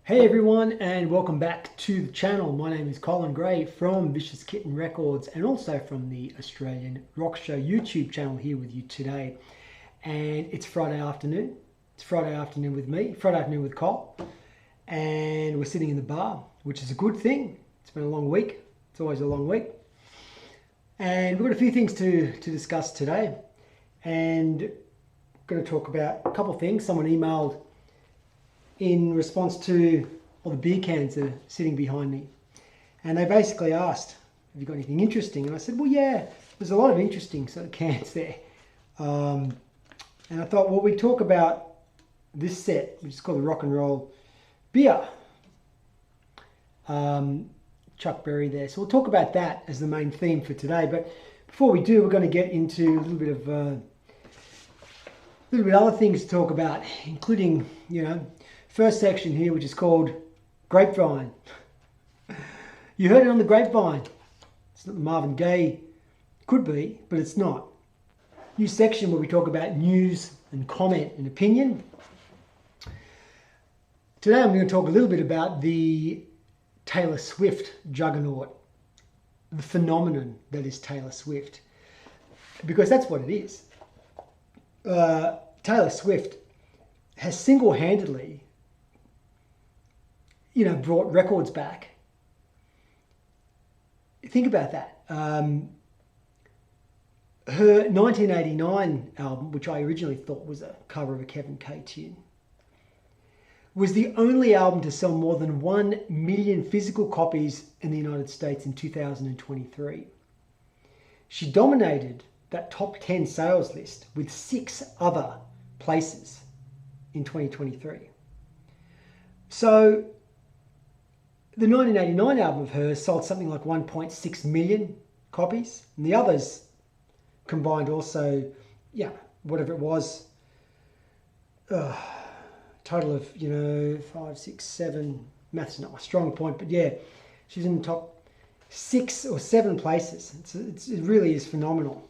Hey everyone, and welcome back to the channel. My name is Colin Gray from Vicious Kitten Records and also from the Australian Rock Show YouTube channel here with you today. And it's Friday afternoon. It's Friday afternoon with me, Friday afternoon with Col. And we're sitting in the bar, which is a good thing. It's been a long week. It's always a long week. And we've got a few things to discuss today. And I'm going to talk about a couple of things. Someone emailed in response to all the beer cans that are sitting behind me. And they basically asked, have you got anything interesting? And I said, well, yeah, there's a lot of interesting sort of cans there. And I thought, well, we talk about this set, which is called the Rock and Roll Beer. Chuck Berry there. So we'll talk about that as the main theme for today. But before we do, we're going to get into a little bit of other things to talk about, including, first section here, which is called Grapevine. You heard it on the grapevine. It's not Marvin Gaye. Could be, but it's not. New section where we talk about news and comment and opinion. Today I'm going to talk a little bit about the Taylor Swift juggernaut, the phenomenon that is Taylor Swift, because that's what it is. Taylor Swift has single-handedly brought records back. Think about that. Her 1989 album, which I originally thought was a cover of a Kevin K tune, was the only album to sell more than 1 million physical copies in the United States in 2023. She dominated that top 10 sales list with 6 other places in 2023. So the 1989 album of hers sold something like 1.6 million copies, and the others combined also, whatever it was, total of 5, 6, 7. Maths is not my strong point, but yeah, she's in the top 6 or 7 places. It really is phenomenal.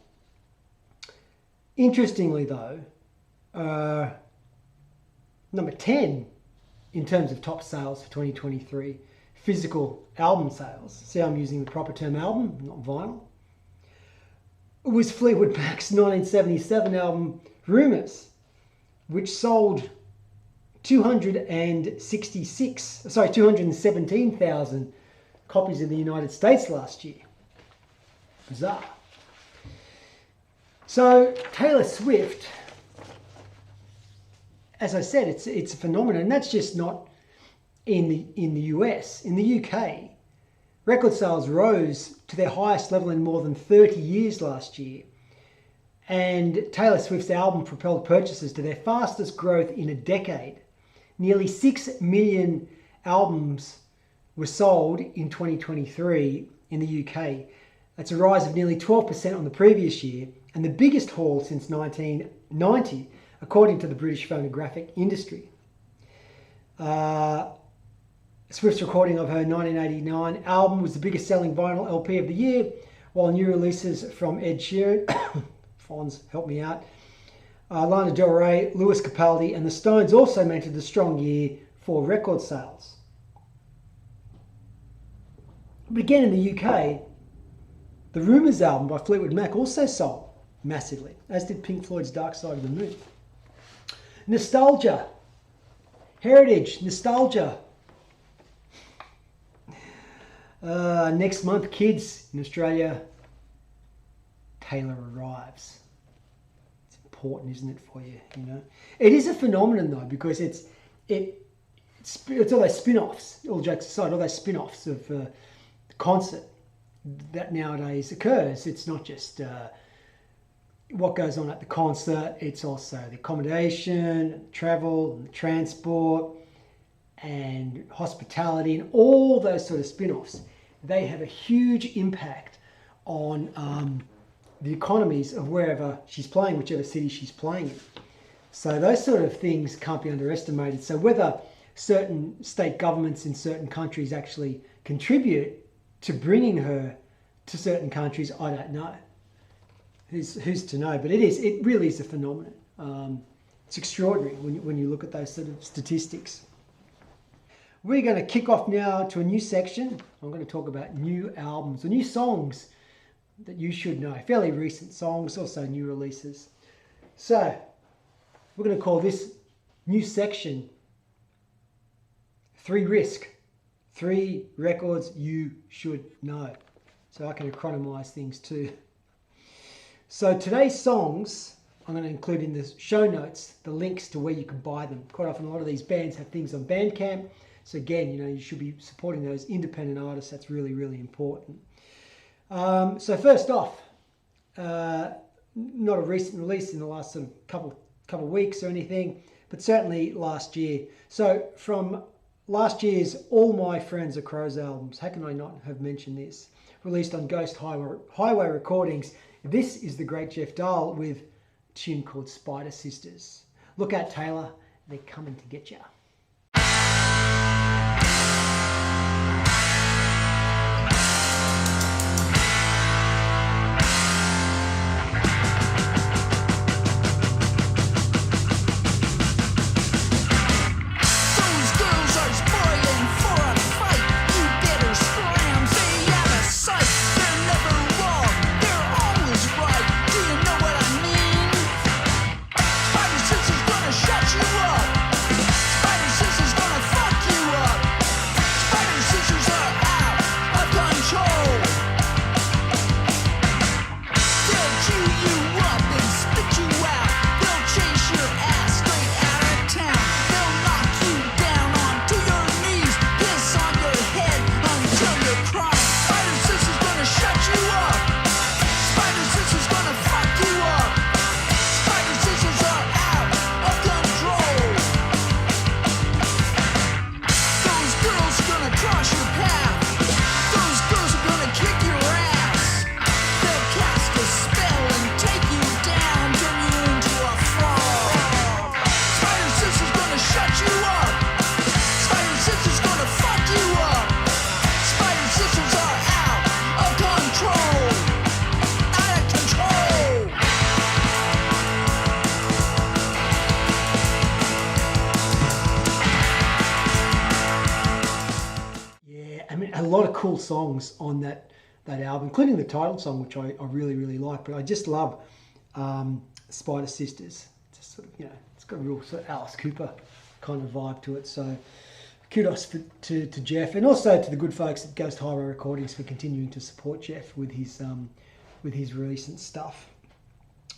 Interestingly, though, number 10 in terms of top sales for 2023. Physical album sales. See, I'm using the proper term album, not vinyl. It was Fleetwood Mac's 1977 album Rumours, which sold 217,000 copies in the United States last year. Bizarre. So Taylor Swift, as I said, it's a phenomenon, and that's just not in the US. In the UK, record sales rose to their highest level in more than 30 years last year. And Taylor Swift's album propelled purchases to their fastest growth in a decade. Nearly 6 million albums were sold in 2023 in the UK. That's a rise of nearly 12% on the previous year, and the biggest haul since 1990, according to the British phonographic industry. Swift's recording of her 1989 album was the biggest selling vinyl LP of the year, while new releases from Ed Sheeran, Fonz, help me out, Lana Del Rey, Lewis Capaldi and the Stones also mentioned a strong year for record sales. But again in the UK, the Rumours album by Fleetwood Mac also sold massively, as did Pink Floyd's Dark Side of the Moon. Nostalgia, heritage, nostalgia. Next month, kids, in Australia, Taylor arrives. It's important, isn't it, for you? It is a phenomenon though, because it's all those spin-offs. All jokes aside, all those spin-offs of the concert that nowadays occurs. It's not just what goes on at the concert. It's also the accommodation, travel, and the transport, and hospitality, and all those sort of spin-offs. They have a huge impact on the economies of wherever she's playing, whichever city she's playing in. So those sort of things can't be underestimated. So whether certain state governments in certain countries actually contribute to bringing her to certain countries, I don't know. Who's to know? But it really is a phenomenon. It's extraordinary when you look at those sort of statistics. We're going to kick off now to a new section. I'm going to talk about new albums, or new songs that you should know. Fairly recent songs, also new releases. So, we're going to call this new section 3 Risk. 3 records you should know. So I can acronymize things too. So today's songs, I'm going to include in the show notes the links to where you can buy them. Quite often a lot of these bands have things on Bandcamp. So again, you should be supporting those independent artists. That's really, really important. So first off, not a recent release in the last sort of couple weeks or anything, but certainly last year. So from last year's All My Friends Are Crows albums, how can I not have mentioned this? Released on Ghost Highway Recordings. This is the great Jeff Dahl with a tune called Spider Sisters. Look out, Taylor, they're coming to get you. A lot of cool songs on that album, including the title song, which I really, really like. But I just love Spider Sisters. It's just sort of, it's got a real sort of Alice Cooper kind of vibe to it. So kudos to Jeff, and also to the good folks at Ghost Highway Recordings for continuing to support Jeff with his recent stuff.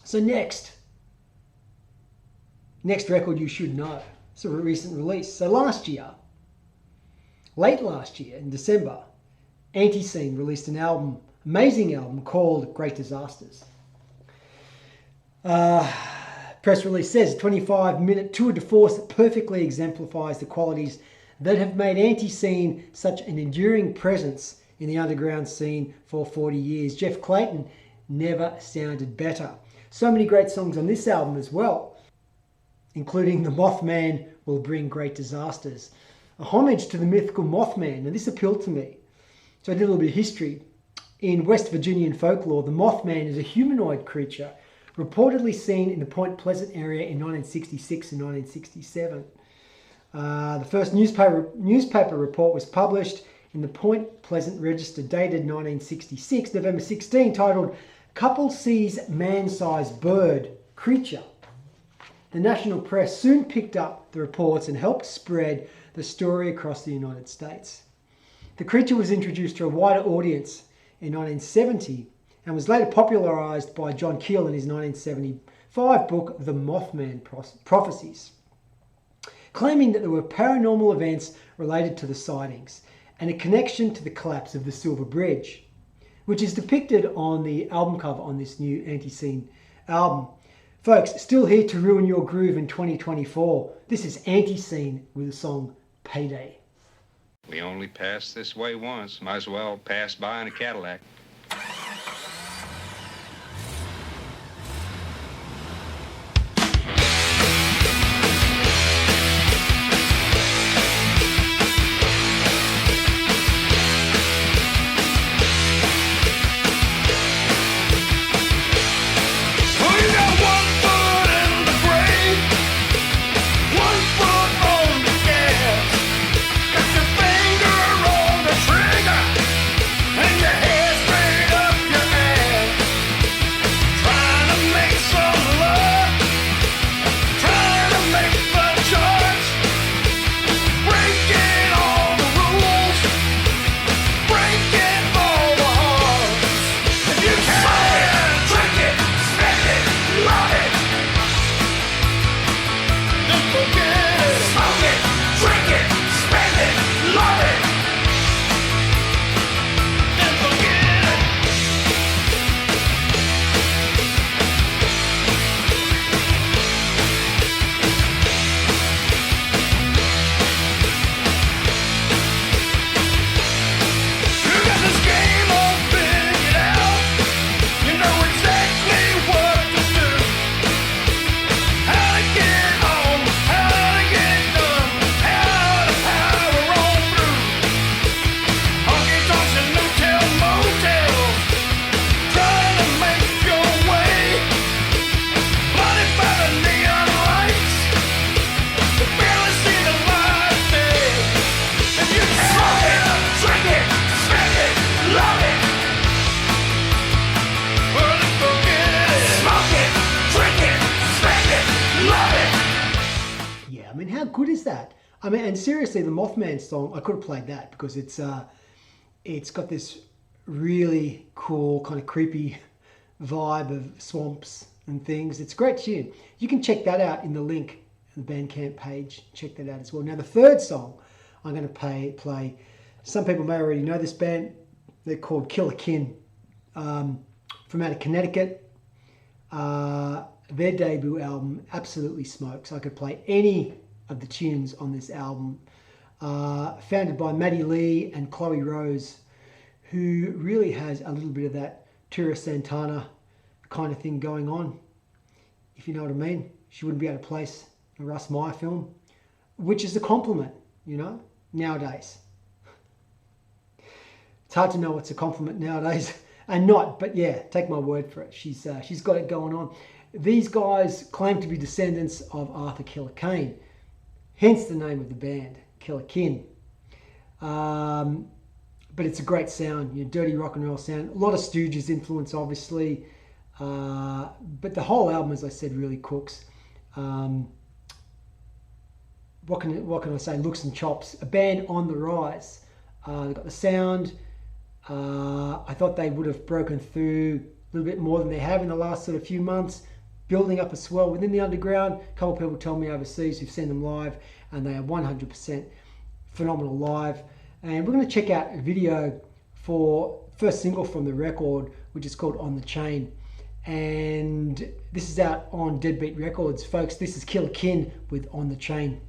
So next record you should know. It's a recent release. So late last year, in December, Antiseen released an amazing album called Great Disasters. Press release says, 25-minute tour de force that perfectly exemplifies the qualities that have made Antiseen such an enduring presence in the underground scene for 40 years. Jeff Clayton never sounded better. So many great songs on this album as well, including The Mothman Will Bring Great Disasters, a homage to the mythical Mothman, and this appealed to me. So I did a little bit of history. In West Virginian folklore, the Mothman is a humanoid creature reportedly seen in the Point Pleasant area in 1966 and 1967. The first newspaper report was published in the Point Pleasant Register dated 1966, November 16, titled "Couple Sees Man-Sized Bird Creature." The national press soon picked up the reports and helped spread the story across the United States. The creature was introduced to a wider audience in 1970 and was later popularized by John Keel in his 1975 book, The Mothman Prophecies, claiming that there were paranormal events related to the sightings and a connection to the collapse of the Silver Bridge, which is depicted on the album cover on this new Antiseen album. Folks, still here to ruin your groove in 2024. This is Antiseen with the song Payday. We only pass this way once. Might as well pass by in a Cadillac. One foot on the gas. I mean, how good is that? I mean, and seriously, the Mothman song, I could have played that because it's got this really cool, kind of creepy vibe of swamps and things. It's a great tune. You can check that out in the link in the Bandcamp page. Check that out as well. Now, the third song I'm going to play, some people may already know this band. They're called Killerkin, from out of Connecticut. Their debut album absolutely smokes. I could play any of the tunes on this album. Founded by Maddie Lee and Chloe Rose, who really has a little bit of that Tura Santana kind of thing going on, if you know what I mean. She wouldn't be able to place a Russ Meyer film, which is a compliment, you know, nowadays. It's hard to know what's a compliment nowadays and not, but yeah, take my word for it. She's got it going on. These guys claim to be descendants of Arthur Killer Kane, hence the name of the band, Killerkin. But it's a great sound, you know, dirty rock and roll sound. A lot of Stooges influence, obviously, but the whole album, as I said, really cooks. What can I say? Looks and chops. A band on the rise. They've got the sound. I thought they would have broken through a little bit more than they have in the last sort of few months, building up a swell within the underground. A couple of people tell me overseas who've seen them live, and they are 100% phenomenal live. And we're going to check out a video for first single from the record, which is called On the Chain. And this is out on Deadbeat Records, folks. This is Killerkin with On the Chain.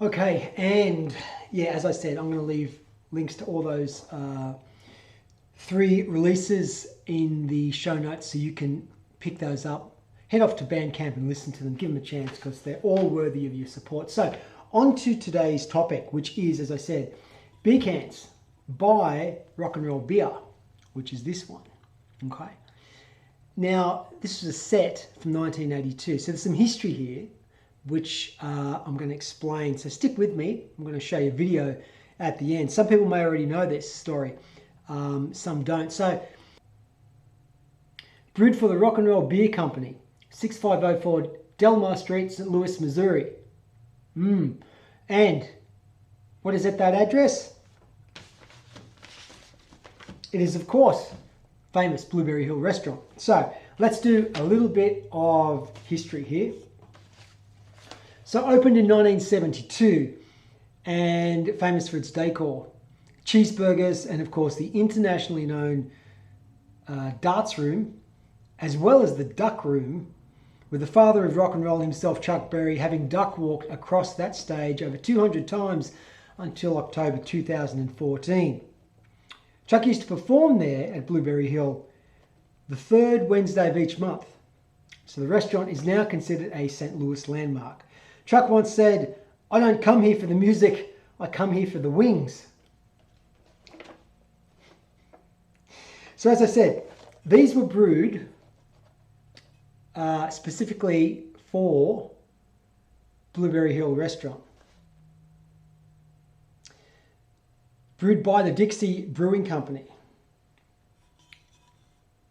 Okay, and yeah, as I said, I'm going to leave links to all those 3 releases in the show notes so you can pick those up. Head off to Bandcamp and listen to them. Give them a chance because they're all worthy of your support. So, on to today's topic, which is, as I said, beer cans. Buy rock and roll beer, which is this one. Okay. Now, this was a set from 1982. So there's some history here, which I'm going to explain. So stick with me. I'm going to show you a video at the end. Some people may already know this story. Some don't. So, brewed for the Rock and Roll Beer Company, 6504 Delmar Street, St. Louis, Missouri. And what is at that address? It is, of course, famous Blueberry Hill Restaurant. So, let's do a little bit of history here. So, opened in 1972 and famous for its decor, cheeseburgers, and of course the internationally known darts room, as well as the duck room, with the father of rock and roll himself, Chuck Berry, having duck walked across that stage over 200 times until October 2014. Chuck used to perform there at Blueberry Hill the 3rd Wednesday of each month. So the restaurant is now considered a St. Louis landmark. Chuck once said, I don't come here for the music, I come here for the wings. So as I said, these were brewed specifically for Blueberry Hill Restaurant. Brewed by the Dixie Brewing Company,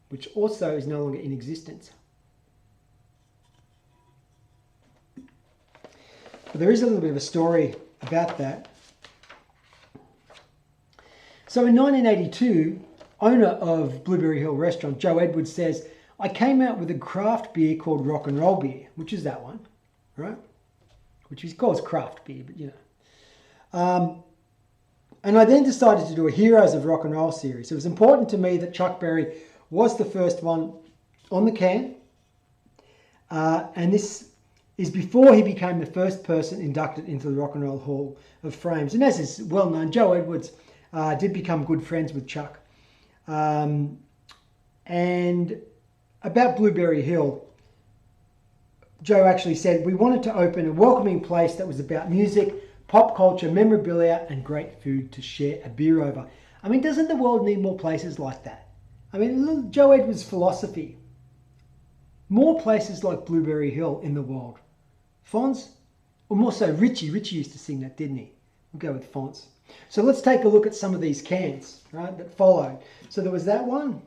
which also is no longer in existence. But there is a little bit of a story about that. So in 1982, owner of Blueberry Hill Restaurant, Joe Edwards, says, I came out with a craft beer called Rock and Roll Beer, which is that one, right? Which he calls craft beer, but you know. And I then decided to do a Heroes of Rock and Roll series. It was important to me that Chuck Berry was the first one on the can. And this is before he became the first person inducted into the Rock and Roll Hall of Fame. And as is well known, Joe Edwards did become good friends with Chuck. And about Blueberry Hill, Joe actually said, we wanted to open a welcoming place that was about music, pop culture, memorabilia, and great food to share a beer over. I mean, doesn't the world need more places like that? I mean, Joe Edwards' philosophy. More places like Blueberry Hill in the world. Fonz? Or more so Richie. Richie used to sing that, didn't he? We'll go with Fonz. So let's take a look at some of these cans, right, that followed. So there was that one.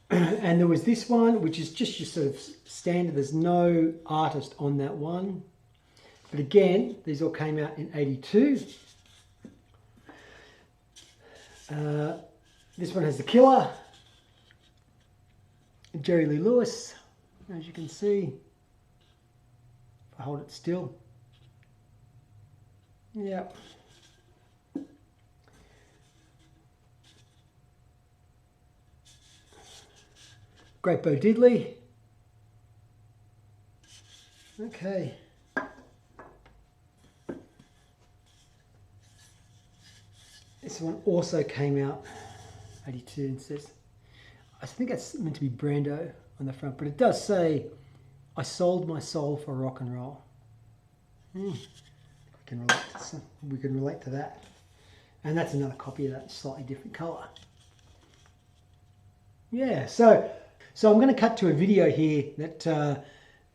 And there was this one, which is just your sort of standard. There's no artist on that one. But again, these all came out in 82. This one has the Killer. Jerry Lee Lewis, as you can see. If I hold it still. Yep. Great Bo Diddley. Okay. This one also came out 82 and says, I think that's meant to be Brando on the front, but it does say, I sold my soul for rock and roll. We can relate to that. And that's another copy of that, slightly different color. Yeah, so I'm going to cut to a video here that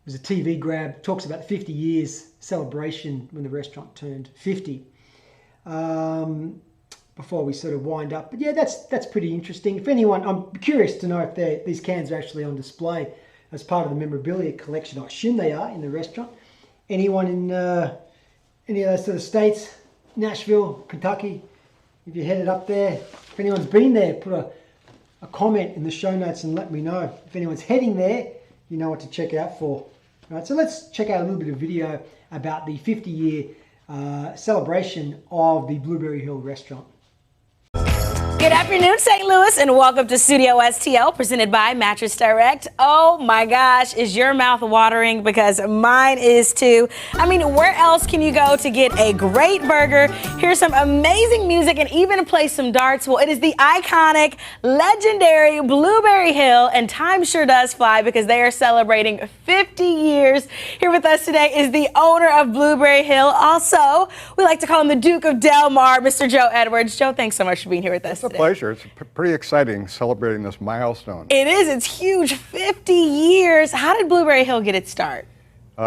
was a TV grab, talks about 50 years celebration when the restaurant turned 50. Before we sort of wind up. But yeah, that's pretty interesting. If anyone, I'm curious to know if these cans are actually on display as part of the memorabilia collection. I assume they are in the restaurant. Anyone in any of those sort of states, Nashville, Kentucky, if you're headed up there, if anyone's been there, put a comment in the show notes and let me know. If anyone's heading there, you know what to check out for. All right, so let's check out a little bit of video about the 50-year celebration of the Blueberry Hill restaurant. Good afternoon, St. Louis, and welcome to Studio STL, presented by Mattress Direct. Oh my gosh, is your mouth watering? Because mine is too. I mean, where else can you go to get a great burger, hear some amazing music, and even play some darts? Well, it is the iconic, legendary Blueberry Hill, and time sure does fly because they are celebrating 50 years. Here with us today is the owner of Blueberry Hill. Also, we like to call him the Duke of Del Mar, Mr. Joe Edwards. Joe, thanks so much for being here with us. It's a pleasure. It's pretty exciting celebrating this milestone. It is. It's huge. 50 years. How did Blueberry Hill get its start?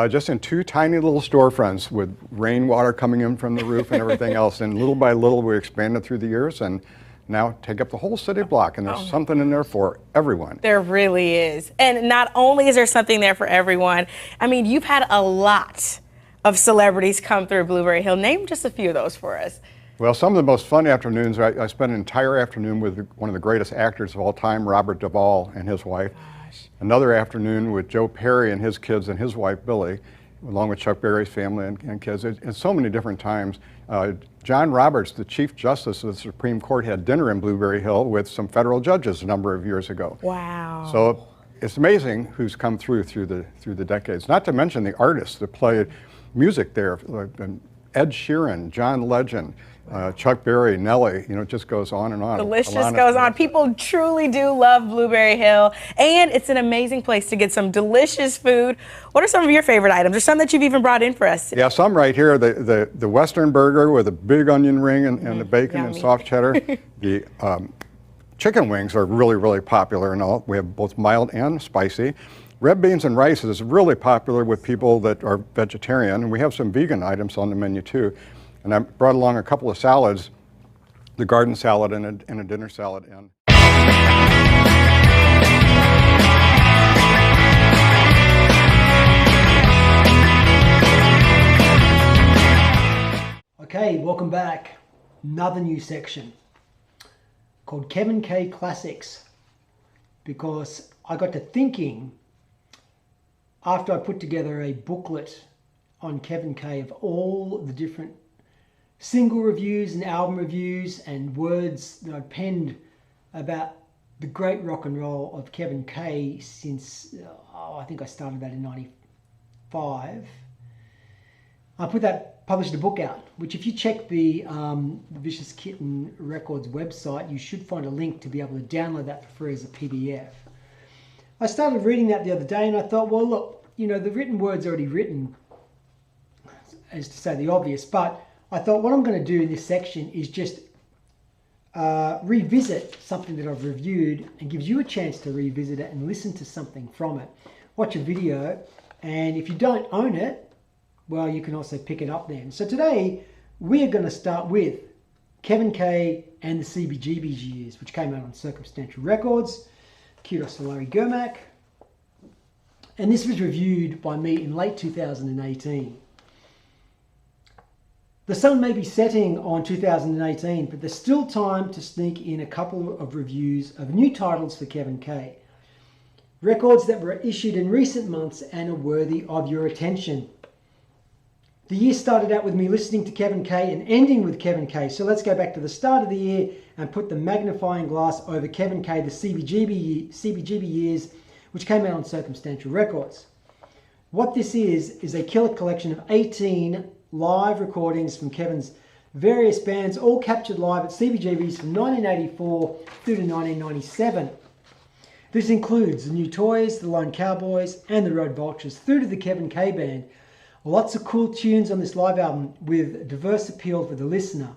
Just in two tiny little storefronts with rainwater coming in from the roof and everything else. And little by little, we expanded through the years and now take up the whole city block. And there's something in there for everyone. There really is. And not only is there something there for everyone, I mean, you've had a lot of celebrities come through Blueberry Hill. Name just a few of those for us. Well, some of the most fun afternoons, I spent an entire afternoon with one of the greatest actors of all time, Robert Duvall and his wife. Gosh. Another afternoon with Joe Perry and his kids and his wife, Billy, along with Chuck Berry's family and kids. And so many different times. John Roberts, the Chief Justice of the Supreme Court, had dinner in Blueberry Hill with some federal judges a number of years ago. Wow. So it's amazing who's come through the decades. Not to mention the artists that play music there. Ed Sheeran, John Legend, Chuck Berry, Nelly, it just goes on and on. The list just goes on. People truly do love Blueberry Hill, and it's an amazing place to get some delicious food. What are some of your favorite items, or some that you've even brought in for us today? Yeah, some right here. The Western burger with a big onion ring and the bacon and soft cheddar. The chicken wings are really, really popular and all. We have both mild and spicy. Red beans and rice is really popular with people that are vegetarian, and we have some vegan items on the menu too. And I brought along a couple of salads, the garden salad and a dinner salad. Okay, welcome back. Another new section called Kevin K Classics, because I got to thinking after I put together a booklet on Kevin K of all the different single reviews and album reviews and words that I'd penned about the great rock and roll of Kevin K since, I think I started that in 95. I published a book out, which if you check the Vicious Kitten Records website, you should find a link to be able to download that for free as a PDF. I started reading that the other day and I thought, well, look, the written word's already written, as to say the obvious, but I thought what I'm going to do in this section is just revisit something that I've reviewed and gives you a chance to revisit it and listen to something from it. Watch a video, and if you don't own it, well, you can also pick it up then. So today, we are going to start with Kevin K and the CBGB years, which came out on Circumstantial Records. Kudos to Larry Germack. And this was reviewed by me in late 2018. The sun may be setting on 2018, but there's still time to sneak in a couple of reviews of new titles for Kevin K. Records that were issued in recent months and are worthy of your attention. The year started out with me listening to Kevin K and ending with Kevin K. So let's go back to the start of the year and put the magnifying glass over Kevin K, the CBGB years, which came out on Circumstantial Records. What this is a killer collection of 18 live recordings from Kevin's various bands, all captured live at CBGBs from 1984 through to 1997. This includes the New Toys, the Lone Cowboys, and the Road Vultures, through to the Kevin K Band. Lots of cool tunes on this live album with diverse appeal for the listener,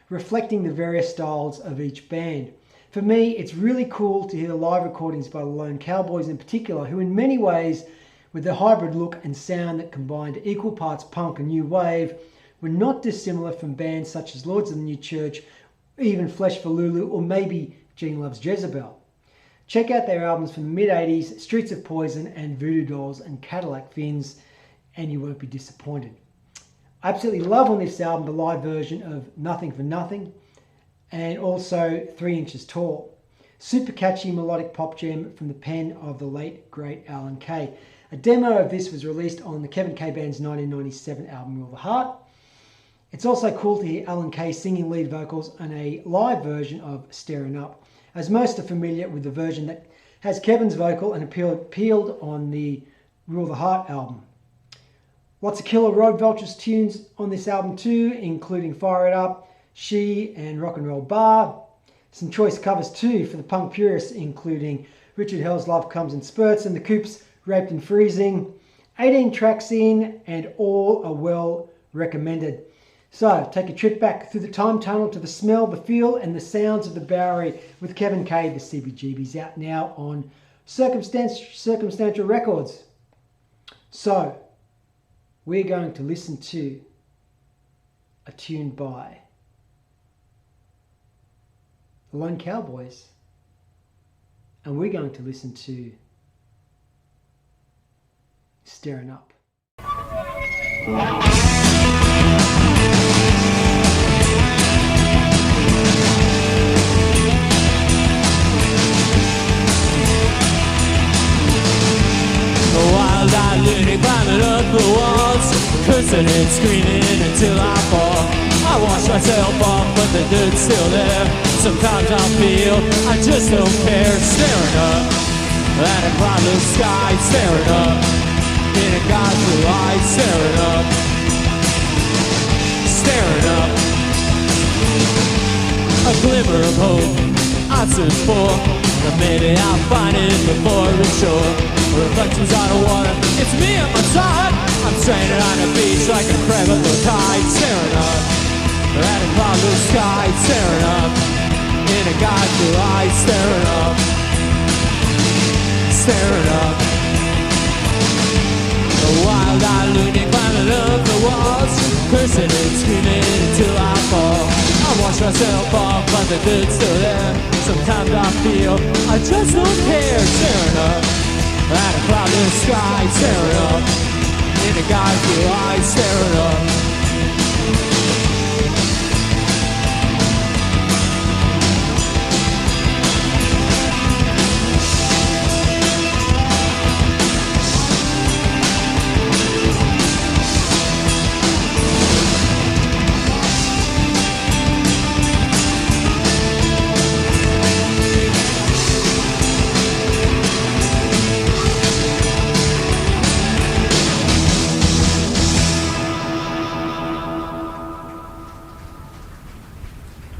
reflecting the various styles of each band. For me, it's really cool to hear the live recordings by the Lone Cowboys in particular, who in many ways, with their hybrid look and sound that combined equal parts punk and new wave, were not dissimilar from bands such as Lords of the New Church, even Flesh for Lulu, or maybe Gene Loves Jezebel. Check out their albums from the mid-80s, Streets of Poison and Voodoo Dolls and Cadillac Fins, and you won't be disappointed. I absolutely love on this album the live version of Nothing for Nothing, and also 3 Inches Tall. Super catchy melodic pop gem from the pen of the late, great Alan Kay. A demo of this was released on the Kevin K Band's 1997 album, Rule the Heart. It's also cool to hear Alan Kay singing lead vocals on a live version of Staring Up, as most are familiar with the version that has Kevin's vocal and appealed on the Rule the Heart album. Lots of killer Road Vultures tunes on this album too, including Fire It Up, She, and Rock and Roll Bar. Some choice covers too for the punk purists, including Richard Hell's Love Comes in Spurts and the Coops' Raped and Freezing. 18 tracks in, and all are well recommended. So take a trip back through the time tunnel to the smell, the feel, and the sounds of the Bowery with Kevin K, the CBGB's, out now on Circumstantial Records. So we're going to listen to a tune by the Lone Cowboys, and we're going to listen to Staring Up. Wild-eyed lady climbing up the walls, cursing and screaming until I fall. I wash myself off, but the dirt's still there. Sometimes I feel I just don't care. Staring up at a cloudless sky, staring up in a God's blue eye, staring up. of hope I search for, but maybe I'll find it before it's shore. Reflections on the water, it's me at my side. I'm stranded on a beach like a crab at the tide, staring up at a cloudless sky, staring up in a God's blue eyes, staring up, staring up. A wild-eyed lunatic climbing up the walls, cursing and screaming until I fall. I wash myself off, but the dirt's still there. Sometimes I feel I just don't care, staring up at a cloudless sky, staring up in a God's blue eyes, staring up.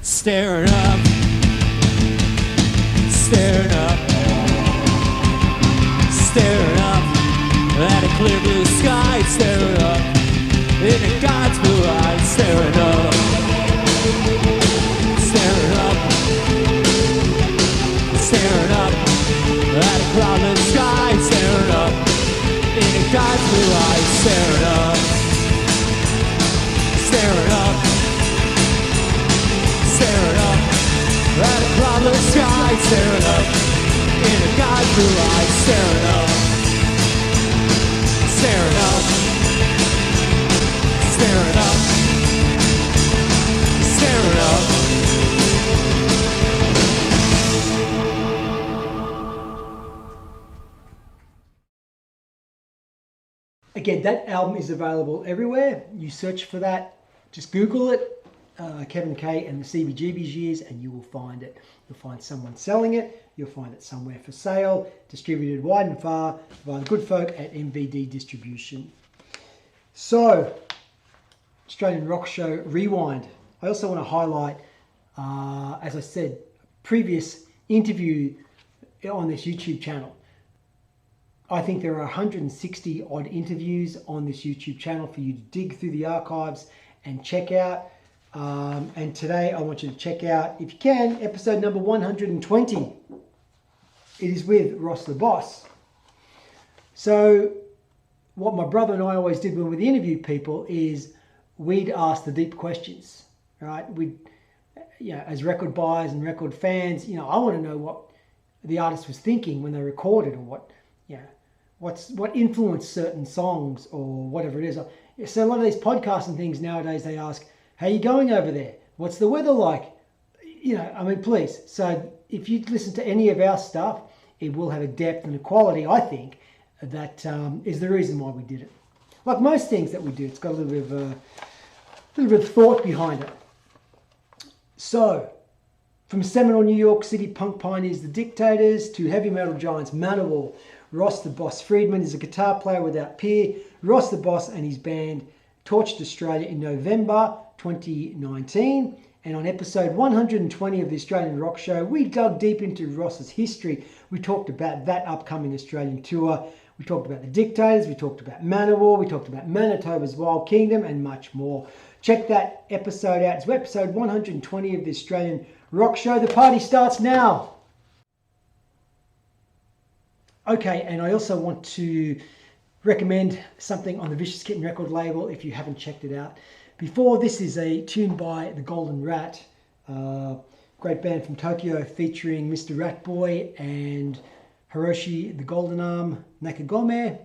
Staring up, staring up, staring up at a clear blue sky, staring up in a God's blue eyes, staring up, staring up, staring up at a cloudless sky, staring up in a God's blue eyes, staring up, staring up. Staring up at a cloudless sky, staring up in a God's blue eyes, staring up, staring up, staring up, staring up. Again, that album is available everywhere. You search for that, just Google it. Kevin K and the CBGB's years, and you will find it. You'll find someone selling it. You'll find it somewhere for sale, distributed wide and far by the good folk at MVD Distribution. So, Australian Rock Show Rewind. I also want to highlight, as I said, previous interview on this YouTube channel. I think there are 160 odd interviews on this YouTube channel for you to dig through the archives and check out. And today I want you to check out, if you can, episode number 120. It is with Ross the Boss. So what my brother and I always did when we interviewed people is we'd ask the deep questions, right? We'd, as record buyers and record fans, I want to know what the artist was thinking when they recorded, or what influenced certain songs or whatever it is. So a lot of these podcasts and things nowadays, they ask, how you going over there? What's the weather like? Please. So if you listen to any of our stuff, it will have a depth and a quality, I think, that is the reason why we did it. Like most things that we do, it's got a little bit of thought behind it. So, from Seminole, New York City punk pioneers, the Dictators, to heavy metal giants Manowar, Ross the Boss Friedman is a guitar player without peer. Ross the Boss and his band torched Australia in November 2019, and on episode 120 of the Australian Rock Show, we dug deep into Ross's history. We talked about that upcoming Australian tour. We talked about the Dictators, we talked about Manowar, we talked about Manitoba's Wild Kingdom, and much more. Check that episode out. It's episode 120 of the Australian Rock Show. The party starts now. Okay, and I also want to recommend something on the Vicious Kitten record label if you haven't checked it out before. This is a tune by the Golden Rat, great band from Tokyo, featuring Mr. Ratboy and Hiroshi the Golden Arm Nakagome,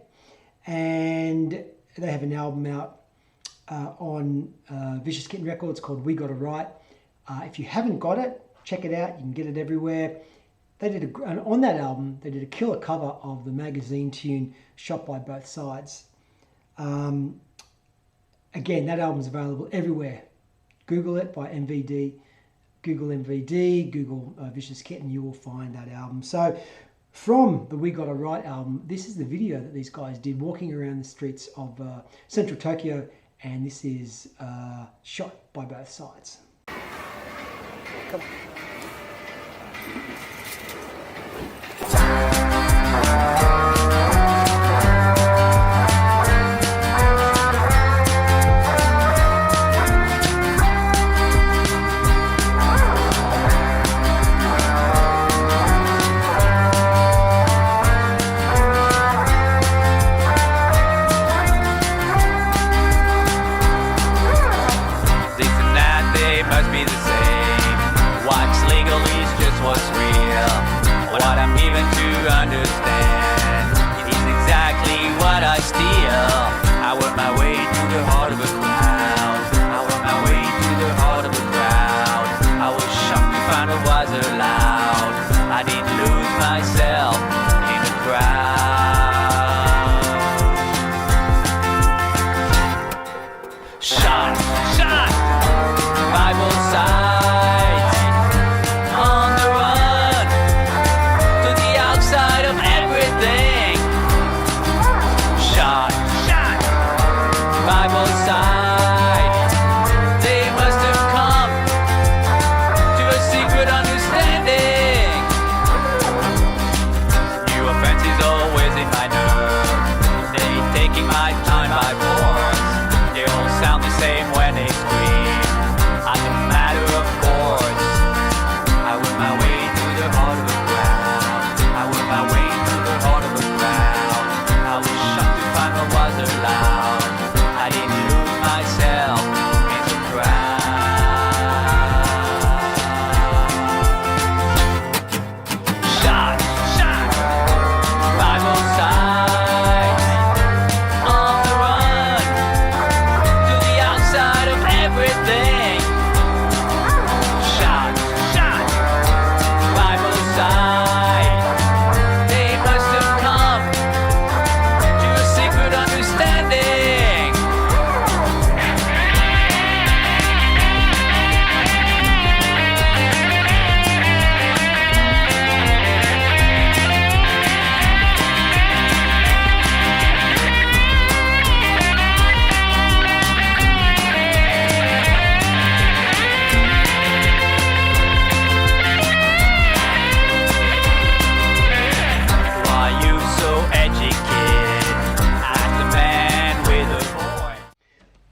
and they have an album out on Vicious Kitten Records called We Got It Right. If you haven't got it, check it out. You can get it everywhere. They did on that album, they did a killer cover of the magazine tune Shot by Both Sides. Again, that album's available everywhere. Google it by MVD. Google MVD, Google Vicious Kitten, you will find that album. So from the We Got It Right album, this is the video that these guys did walking around the streets of central Tokyo, and this is Shot by Both Sides. Come on.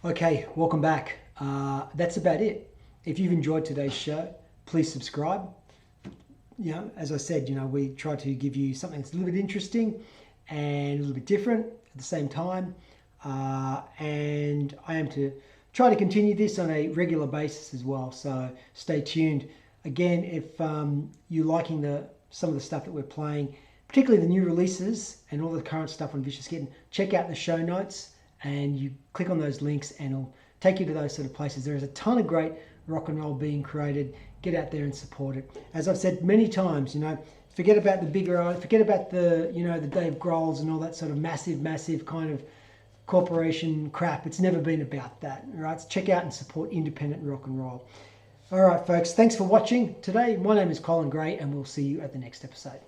Okay, welcome back. That's about it. If you've enjoyed today's show, please subscribe. You know, as I said, you know, we try to give you something that's a little bit interesting and a little bit different at the same time. And I am to try to continue this on a regular basis as well. So stay tuned. Again, if you're liking some of the stuff that we're playing, particularly the new releases and all the current stuff on Vicious Kitten, check out the show notes and you click on those links and it'll take you to those sort of places. There is a ton of great rock and roll being created. Get out there and support it. As I've said many times, you know, forget about the bigger, forget about the, you know, the Dave Grohls and all that sort of massive kind of corporation crap. It's never been about that, right? So check out and support independent rock and roll. All right, folks, thanks for watching today. My name is Colin Gray and we'll see you at the next episode.